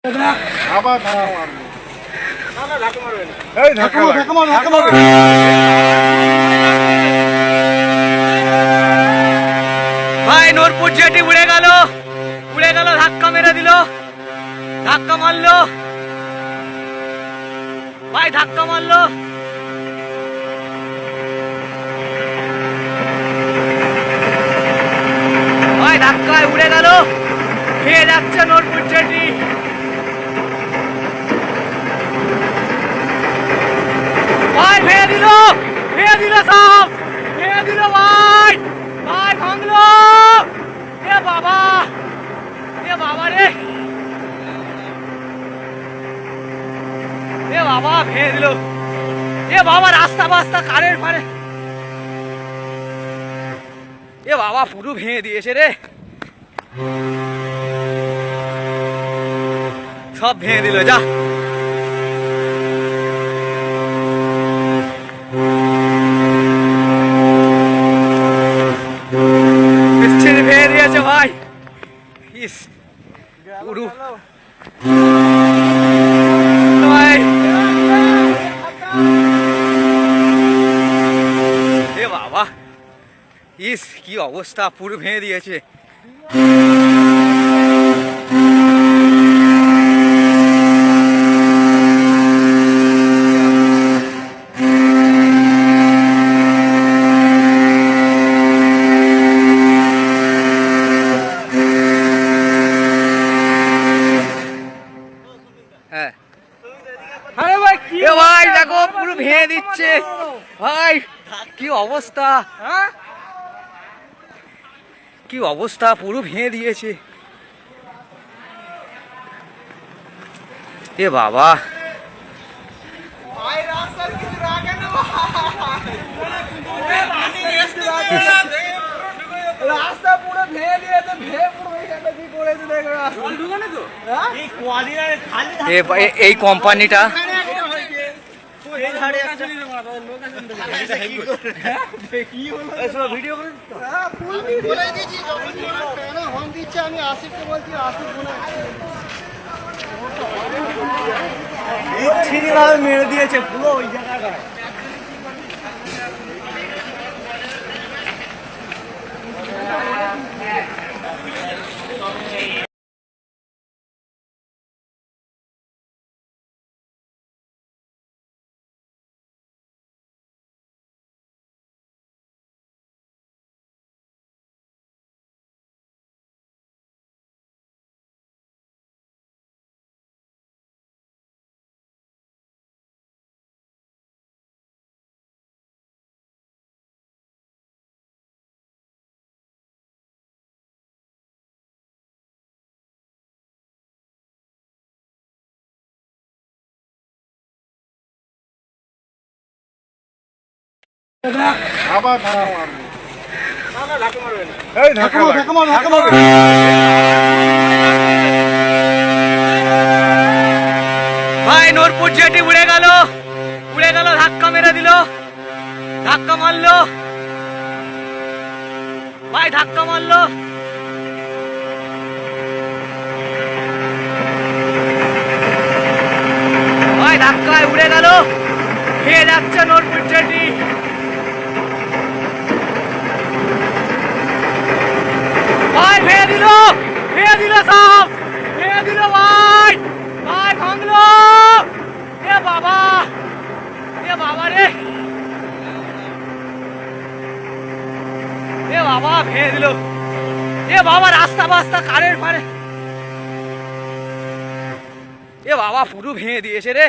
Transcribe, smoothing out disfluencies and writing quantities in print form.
আবার ভাই নূরপুর জেটি উড়ে গেল ধাক্কা মেরে দিল, ধাক্কা মারলো ভাই, ধাক্কা মারলো ভাই, ধাক্কায় উড়ে গেল, খেয়ে যাচ্ছে নূরপুর জেটি। ভাই ভেঙে দিল সব, ভেঙে দিল ভাই, ভাই ভাঙলো। এ বাবা রে, এ বাবা ভেঙে দিল। এ বাবা রাস্তা বাস্তা কারের ফারে, এ বাবা পুরো ভেঙে দিয়েছে রে, সব ভেঙে দিল। যা ভেঙে দিয়েছে ভাই, ইস পুরো ভাই। এ বাবা, ইস কি অবস্থা, পুরো ভেঙে দিয়েছে। হ্যাঁ ভাই দেখো পুরো ভেঙে দিচ্ছে ভাই, কি অবস্থা, কি অবস্থা, পুরো ভেঙে দিয়েছে। এ বাবা, রাস্তা পুরো ভেঙে দিয়েছে, কি করেছে দেখো। এই কোম্পানিটা আমি আসিফকে বলছি, আসিফ মেরে দিয়েছে পুরো ওই জায়গাটা। আবার ভাই নূরপুর জেটি উড়ে গেল ধাক্কা মেরে দিল, ধাক্কা মারলো ভাই, ধাক্কা মারলো। ভাই ধাক্কায় উড়ে গেল, খেয়ে যাচ্ছে নূরপুর জেটি। ভাই ভেঙে দিল সব, ভেঙে দিল ভাই, ভাই ভাঙলো। এ বাবা রে, এ বাবা ভেঙে দিল। এ বাবা রাস্তা বাস্তা কারের ফারে, এ বাবা পুরো ভেঙে দিয়েছে রে।